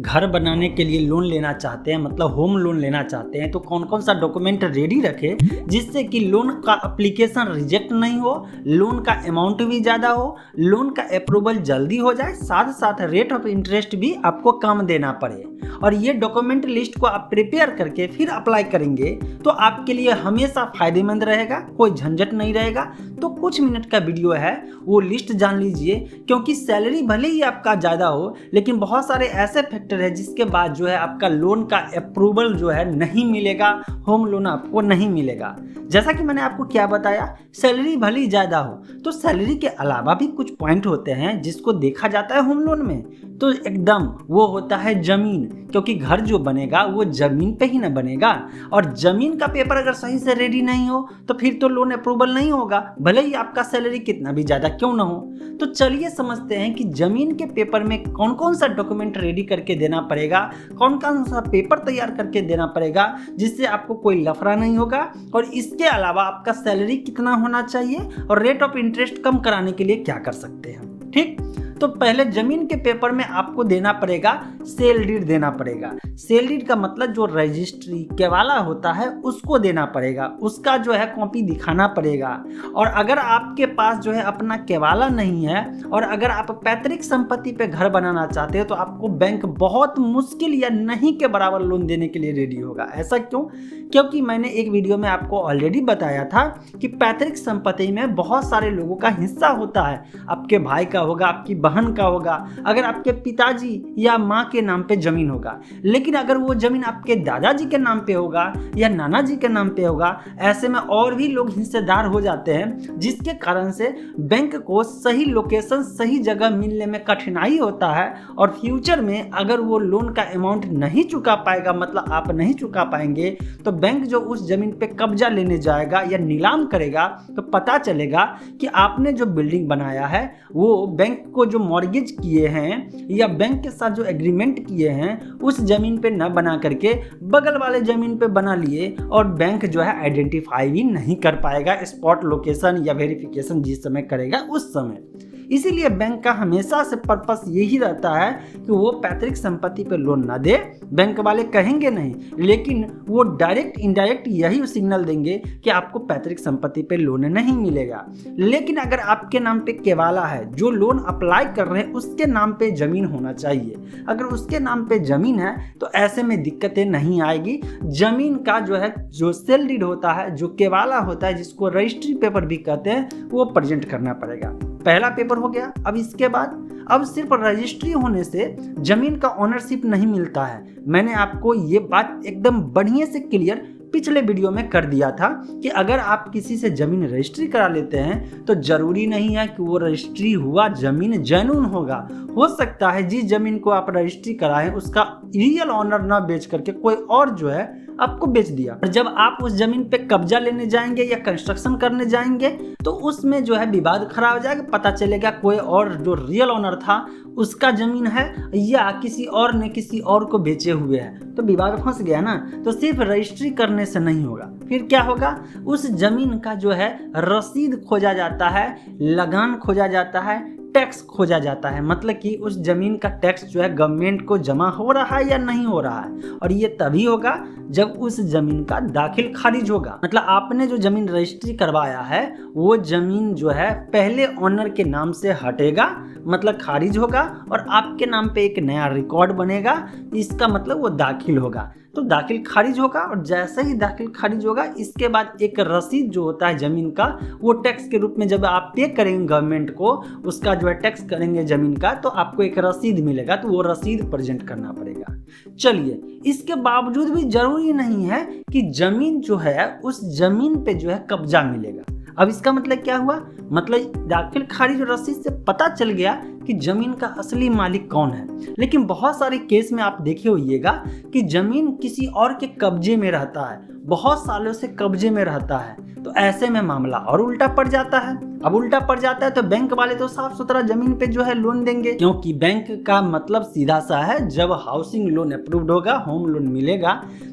घर बनाने के लिए लोन लेना चाहते हैं, मतलब होम लोन लेना चाहते हैं, तो कौन कौन सा डॉक्यूमेंट रेडी रखें जिससे कि लोन का एप्लीकेशन रिजेक्ट नहीं हो, लोन का अमाउंट भी ज़्यादा हो, लोन का अप्रूवल जल्दी हो जाए, साथ साथ रेट ऑफ इंटरेस्ट भी आपको कम देना पड़े। और ये डॉक्यूमेंट लिस्ट को आप प्रिपेयर करके फिर अप्लाई करेंगे तो आपके लिए हमेशा फायदेमंद रहेगा, कोई झंझट नहीं रहेगा। तो कुछ मिनट का वीडियो है, वो लिस्ट जान लीजिए, क्योंकि सैलरी भले ही आपका ज़्यादा हो लेकिन बहुत सारे ऐसे फैक्टर है जिसके बाद जो है आपका लोन का अप्रूवल जो है नहीं मिलेगा, होम लोन आपको नहीं मिलेगा। जैसा कि मैंने आपको क्या बताया, सैलरी भले ही ज़्यादा हो तो सैलरी के अलावा भी कुछ पॉइंट होते हैं जिसको देखा जाता है होम लोन में। तो एकदम वो होता है ज़मीन, क्योंकि घर जो बनेगा वो ज़मीन पे ही ना बनेगा, और ज़मीन का पेपर अगर सही से रेडी नहीं हो तो फिर तो लोन अप्रूवल नहीं होगा, भले ही आपका सैलरी कितना भी ज़्यादा क्यों ना हो। तो चलिए समझते हैं कि ज़मीन के पेपर में कौन कौन सा डॉक्यूमेंट रेडी करके देना पड़ेगा, कौन कौन सा पेपर तैयार करके देना पड़ेगा जिससे आपको कोई लफड़ा नहीं होगा, और इसके अलावा आपका सैलरी कितना होना चाहिए और रेट ऑफ इंटरेस्ट कम कराने के लिए क्या कर सकते हैं। ठीक, तो पहले जमीन के पेपर में आपको देना पड़ेगा सेल डीड देना पड़ेगा। सेल डीड का मतलब जो रजिस्ट्री केवाला होता है उसको देना पड़ेगा, उसका जो है कॉपी दिखाना पड़ेगा। और अगर आपके पास जो है अपना केवाला नहीं है और अगर आप पैतृक संपत्ति पे घर बनाना चाहते हो तो आपको बैंक बहुत मुश्किल या नहीं के बराबर लोन देने के लिए रेडी होगा। ऐसा क्यों? क्योंकि मैंने एक वीडियो में आपको ऑलरेडी बताया था कि पैतृक संपत्ति में बहुत सारे लोगों का हिस्सा होता है, आपके भाई का होगा, आपकी बहन का होगा, अगर आपके पिताजी या माँ के नाम पे जमीन होगा। लेकिन अगर वो जमीन आपके दादाजी के नाम पे होगा या नाना जी के नाम पे होगा, ऐसे में और भी लोग हिस्सेदार हो जाते हैं, जिसके कारण से बैंक को सही लोकेशन सही जगह मिलने में कठिनाई होता है। और फ्यूचर में अगर वो लोन का अमाउंट नहीं चुका पाएगा, मतलब आप नहीं चुका पाएंगे, तो बैंक जो उस जमीन पे कब्जा लेने जाएगा या नीलाम करेगा तो पता चलेगा कि आपने जो बिल्डिंग बनाया है वो बैंक को जो मॉर्गेज किए हैं या बैंक के साथ जो एग्रीमेंट किए हैं उस जमीन पे न बना करके बगल वाले जमीन पे बना लिए, और बैंक जो है आइडेंटिफाई भी नहीं कर पाएगा स्पॉट लोकेशन या वेरिफिकेशन जिस समय करेगा उस समय। इसीलिए बैंक का हमेशा से पर्पस यही रहता है कि वो पैतृक संपत्ति पे लोन ना दे। बैंक वाले कहेंगे नहीं, लेकिन वो डायरेक्ट इनडायरेक्ट यही सिग्नल देंगे कि आपको पैतृक संपत्ति पे लोन नहीं मिलेगा। लेकिन अगर आपके नाम पे केवाला है, जो लोन अप्लाई कर रहे हैं उसके नाम पे जमीन होना चाहिए। अगर उसके नाम पे जमीन है तो ऐसे में दिक्कतें नहीं आएगी। जमीन का जो है जो सेल डीड होता है, जो केवाला होता है, जिसको रजिस्ट्री पेपर भी कहते हैं, वो प्रेजेंट करना पड़ेगा। पहला पेपर हो गया। अब इसके बाद अब सिर्फ रजिस्ट्री होने से जमीन का ओनरशिप नहीं मिलता है। मैंने आपको ये बात एकदम बढ़िया से क्लियर पिछले वीडियो में कर दिया था कि अगर आप किसी से जमीन रजिस्ट्री करा लेते हैं तो जरूरी नहीं है कि वो रजिस्ट्री हुआ जमीन जेन्युइन होगा। हो सकता है जिस जमीन को आप रजिस्ट्री कराएं उसका रियल ऑनर ना बेच करके कोई और जो है आपको बेच दिया। और जब आप उस जमीन पे कब्जा लेने जाएंगे या कंस्ट्रक्शन करने जाएंगे तो उसमें जो है विवाद खड़ा हो जाएगा, पता चलेगा कोई और जो रियल ऑनर था उसका जमीन है या किसी और ने किसी और को बेचे हुए है, तो विवाद फंस गया ना। तो सिर्फ रजिस्ट्री करने से नहीं होगा, फिर क्या होगा, उस जमीन का जो है रसीद खोजा जाता है, लगान खोजा जाता है, टैक्स खोजा जाता है। मतलब कि उस जमीन का टैक्स जो है गवर्नमेंट को जमा हो रहा है या नहीं हो रहा है। और ये तभी होगा जब उस जमीन का दाखिल खारिज होगा। मतलब आपने जो जमीन रजिस्ट्री करवाया है वो जमीन जो है पहले ऑनर के नाम से हटेगा, मतलब खारिज होगा, और आपके नाम पे एक नया रिकॉर्ड बनेगा। इसका मतलब वो दाखिल होगा। तो दाखिल खारिज होगा, और जैसे ही दाखिल खारिज होगा इसके बाद एक रसीद जो होता है जमीन का, वो टैक्स के रूप में जब आप पे करेंगे गवर्नमेंट को, उसका जो है टैक्स करेंगे जमीन का, तो आपको एक रसीद मिलेगा। तो वो रसीद प्रेजेंट करना पड़ेगा। चलिए, इसके बावजूद भी जरूरी नहीं है कि जमीन जो है उस जमीन पे जो है कब्जा मिलेगा। अब इसका मतलब क्या हुआ, मतलब दाखिल खारिज रसीद से पता चल गया कि जमीन का असली मालिक कौन है। लेकिन बहुत सारे केस में आप देखे होइएगा कि जमीन किसी और के कब्जे में रहता है। बहुत सालों से कब्जे में रहता है, तो ऐसे में मामला और उल्टा पड़ जाता है। अब उल्टा पड़ जाता है तो बैंक वाले तो साफ सुथरा जमीन पे जो है लोन देंगे, क्योंकि बैंक का मतलब सीधा सा है, जब हाउसिंग लोन अप्रूव्ड होगा, होम लोन मिलेगा,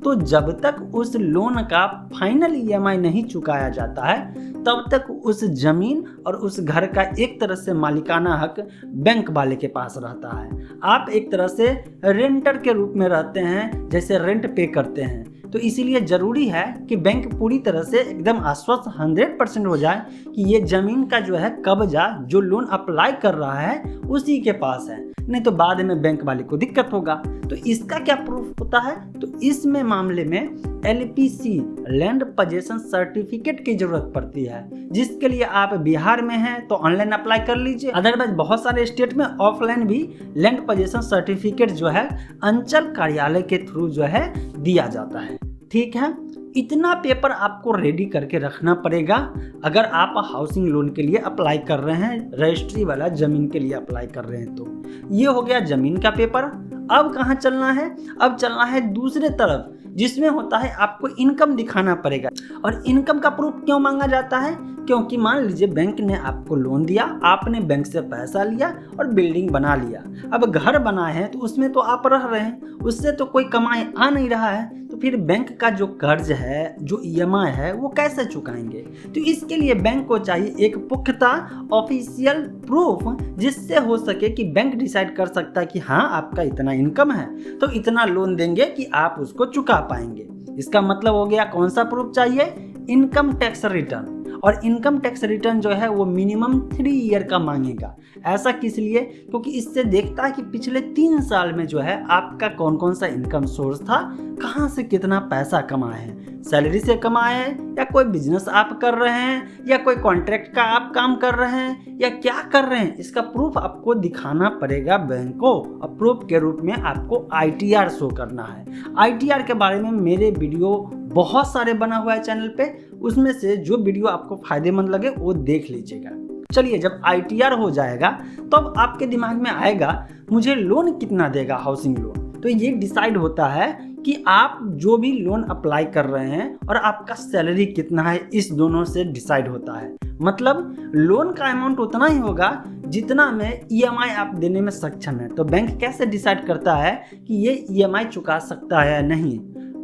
तो जब तक उस लोन का फाइनल ईएमआई नहीं चुकाया जाता है तब तक उस जमीन और उस घर का एक तरह से मालिकाना हक बैंक वाले के पास रहता है। आप एक तरह से रेंटर के रूप में रहते हैं, जैसे रेंट पे करते हैं। तो इसीलिए ज़रूरी है कि बैंक पूरी तरह से एकदम आश्वस्त 100% हो जाए कि ये ज़मीन का जो है कब्जा जो लोन अप्लाई कर रहा है उसी के पास है, नहीं तो बाद में बैंक वाले को दिक्कत होगा। तो इसका क्या प्रूफ होता है? तो इसमें मामले में LPC लैंड पोजेसन सर्टिफिकेट की जरूरत पड़ती है, जिसके लिए आप बिहार में हैं तो ऑनलाइन अप्लाई कर लीजिए। अदरवाइज बहुत सारे स्टेट में ऑफलाइन भी लैंड पोजेसन सर्टिफिकेट जो है अंचल कार्यालय के थ्रू जो है दिया जाता है। ठीक है, इतना पेपर आपको रेडी करके रखना पड़ेगा अगर आप हाउसिंग लोन के लिए अप्लाई कर रहे हैं, रजिस्ट्री वाला जमीन के लिए अप्लाई कर रहे हैं। तो ये हो गया जमीन का पेपर। अब कहाँ चलना है? अब चलना है दूसरे तरफ, जिसमें होता है आपको इनकम दिखाना पड़ेगा। और इनकम का प्रूफ क्यों मांगा जाता है? क्योंकि मान लीजिए बैंक ने आपको लोन दिया, आपने बैंक से पैसा लिया और बिल्डिंग बना लिया। अब घर बनाए हैं तो उसमें तो आप रह रहे हैं, उससे तो कोई कमाई आ नहीं रहा है, तो फिर बैंक का जो कर्ज है, जो EMI है, वो कैसे चुकाएंगे? तो इसके लिए बैंक को चाहिए एक पुख्ता ऑफिशियल प्रूफ, जिससे हो सके कि बैंक डिसाइड कर सकता है कि हाँ आपका इतना इनकम है तो इतना लोन देंगे कि आप उसको चुका पाएंगे। इसका मतलब हो गया कौन सा प्रूफ चाहिए? Income tax return. और इनकम टैक्स रिटर्न जो है वो मिनिमम 3 ईयर का मांगेगा। ऐसा किस लिए? क्योंकि इससे देखता है कि पिछले 3 साल में जो है आपका कौन कौन सा इनकम सोर्स था, कहाँ से कितना पैसा कमाए हैं, सैलरी से कमाए हैं या कोई बिजनेस आप कर रहे हैं या कोई कॉन्ट्रैक्ट का आप काम कर रहे हैं या क्या कर रहे हैं, इसका प्रूफ आपको दिखाना पड़ेगा बैंक को। और प्रूफ के रूप में आपको ITR शो करना है। ITR के बारे में मेरे वीडियो बहुत सारे बना हुआ है चैनल पे, उसमें से जो वीडियो आपको फायदेमंद लगे वो देख लीजिएगा। चलिए, जब ITR हो जाएगा तो अब आपके दिमाग में आएगा मुझे लोन कितना देगा हाउसिंग लोन। तो ये डिसाइड होता है कि आप जो भी लोन अप्लाई कर रहे हैं और आपका सैलरी कितना है, इस दोनों से डिसाइड होता है। मतलब लोन का अमाउंट उतना ही होगा जितना में EMI आप देने में सक्षम है। तो बैंक कैसे डिसाइड करता है कि ये EMI चुका सकता है या नहीं?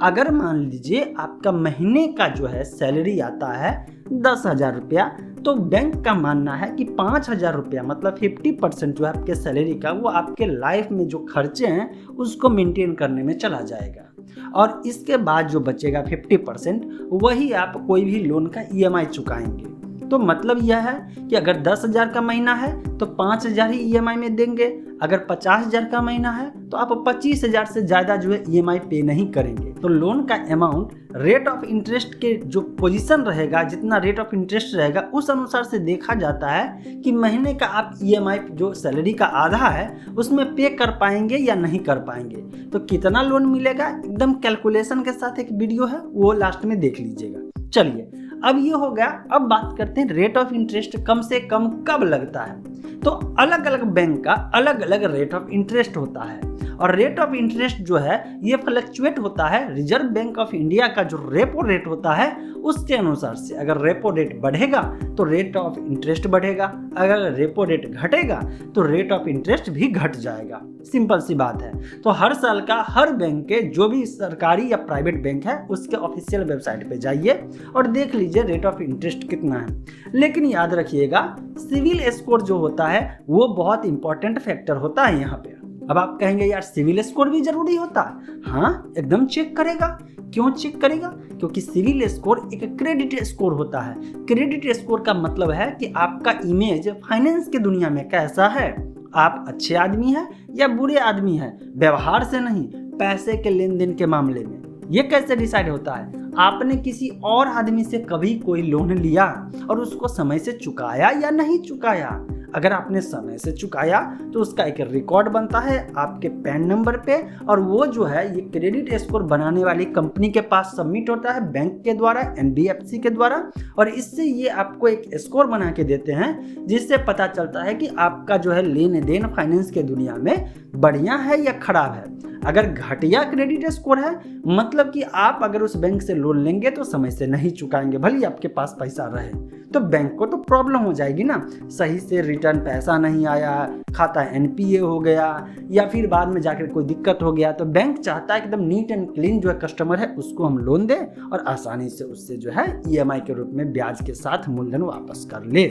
अगर मान लीजिए आपका महीने का जो है सैलरी आता है 10,000 रुपया, तो बैंक का मानना है कि 5,000 रुपया मतलब 50% जो है आपके सैलरी का, वो आपके लाइफ में जो खर्चे हैं उसको मेंटेन करने में चला जाएगा। और इसके बाद जो बचेगा 50% वही आप कोई भी लोन का EMI चुकाएंगे। तो मतलब यह है कि अगर 10,000 का महीना है तो 5,000 ही EMI में देंगे, अगर 50,000 का महीना है तो आप 25,000 से ज़्यादा जो है EMI पे नहीं करेंगे। तो लोन का अमाउंट रेट ऑफ इंटरेस्ट के जो पोजीशन रहेगा, जितना रेट ऑफ इंटरेस्ट रहेगा उस अनुसार से देखा जाता है कि महीने का आप EMI जो सैलरी का आधा है उसमें पे कर पाएंगे या नहीं कर पाएंगे। तो कितना लोन मिलेगा एकदम कैलकुलेशन के साथ एक वीडियो है, वो लास्ट में देख लीजिएगा। चलिए, अब ये हो गया। अब बात करते हैं रेट ऑफ इंटरेस्ट कम से कम कब लगता है। तो अलग अलग बैंक का अलग अलग रेट ऑफ इंटरेस्ट होता है, और रेट ऑफ इंटरेस्ट जो है ये फ्लक्चुएट होता है रिजर्व बैंक ऑफ इंडिया का जो रेपो रेट होता है उसके अनुसार से। अगर रेपो रेट बढ़ेगा तो रेट ऑफ इंटरेस्ट बढ़ेगा, अगर रेपो रेट घटेगा तो रेट ऑफ इंटरेस्ट भी घट जाएगा। सिंपल सी बात है। तो हर साल का हर बैंक के जो भी सरकारी या प्राइवेट बैंक है उसके ऑफिशियल वेबसाइट पे जाइए और देख लीजिए रेट ऑफ इंटरेस्ट कितना है। लेकिन याद रखिएगा, सिविल स्कोर जो होता है वो बहुत इंपॉर्टेंट फैक्टर होता है यहाँ पे। अब आप कहेंगे यार सिविल स्कोर भी जरूरी होता है? हाँ, एकदम चेक करेगा। क्यों चेक करेगा? क्योंकि सिविल स्कोर एक क्रेडिट स्कोर होता है। क्रेडिट स्कोर का मतलब है कि आपका इमेज फाइनेंस की दुनिया में कैसा है, आप अच्छे आदमी हैं या बुरे आदमी हैं, व्यवहार से नहीं, पैसे के लेन देन के मामले में। ये कैसे डिसाइड होता है? आपने किसी और आदमी से कभी कोई लोन लिया और उसको समय से चुकाया या नहीं चुकाया? अगर आपने समय से चुकाया तो उसका एक रिकॉर्ड बनता है आपके पैन नंबर पे, और वो जो है ये क्रेडिट स्कोर बनाने वाली कंपनी के पास सबमिट होता है बैंक के द्वारा, NBFC के द्वारा, और इससे ये आपको एक स्कोर बना के देते हैं जिससे पता चलता है कि आपका जो है लेन देन फाइनेंस के दुनिया में बढ़िया है या खराब है। अगर घटिया क्रेडिट स्कोर है मतलब कि आप अगर उस बैंक से लोन लेंगे तो समय से नहीं चुकाएंगे, भले ही आपके पास पैसा रहे, तो बैंक को तो प्रॉब्लम हो जाएगी ना। सही से रिटर्न पैसा नहीं आया, खाता एनपीए हो गया या फिर बाद में जाकर कोई दिक्कत हो गया, तो बैंक चाहता है एकदम नीट एंड क्लीन जो है कस्टमर है उसको हम लोन दें और आसानी से उससे जो है ईएमआई के रूप में ब्याज के साथ मूलधन वापस कर ले।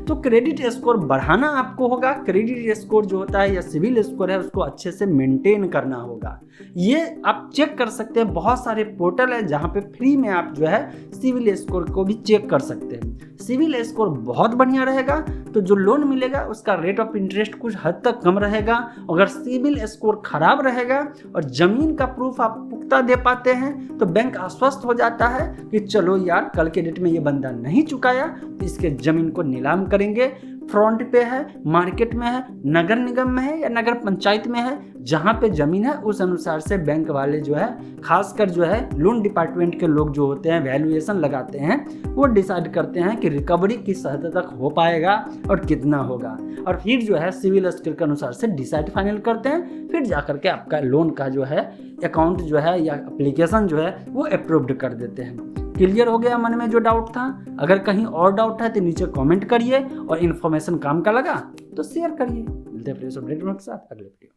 तो क्रेडिट स्कोर बढ़ाना आपको होगा। क्रेडिट स्कोर जो होता है या सिविल स्कोर है उसको अच्छे से मेंटेन करना होगा। ये आप चेक कर सकते हैं, बहुत सारे पोर्टल है जहाँ पे फ्री में आप जो है सिविल स्कोर को भी चेक कर सकते हैं। सिविल स्कोर बहुत बढ़िया रहेगा तो जो लोन मिलेगा उसका रेट ऑफ इंटरेस्ट कुछ हद तक कम रहेगा। अगर सिविल स्कोर खराब रहेगा और जमीन का प्रूफ आप पुख्ता दे पाते हैं तो बैंक आश्वस्त हो जाता है कि चलो यार कल के डेट में ये बंदा नहीं चुकाया तो इसके जमीन को नीलाम करेंगे। फ्रंट पे है, मार्केट में है, नगर निगम में है या नगर पंचायत में है, जहाँ पे जमीन है उस अनुसार से बैंक वाले जो है खासकर जो है लोन डिपार्टमेंट के लोग जो होते हैं वैल्यूएशन लगाते हैं, वो डिसाइड करते हैं कि रिकवरी किस हद तक हो पाएगा और कितना होगा, और फिर जो है सिविल स्कोर के अनुसार से डिसाइड फाइनल करते हैं। फिर जाकर के आपका लोन का जो है अकाउंट जो है या एप्लीकेशन जो है वो अप्रूव्ड कर देते हैं। क्लियर हो गया मन में जो डाउट था? अगर कहीं और डाउट है तो नीचे कमेंट करिए और इन्फॉर्मेशन काम का लगा तो शेयर करिए। मिलते हैं फिर अपडेट के साथ अगले वीडियो।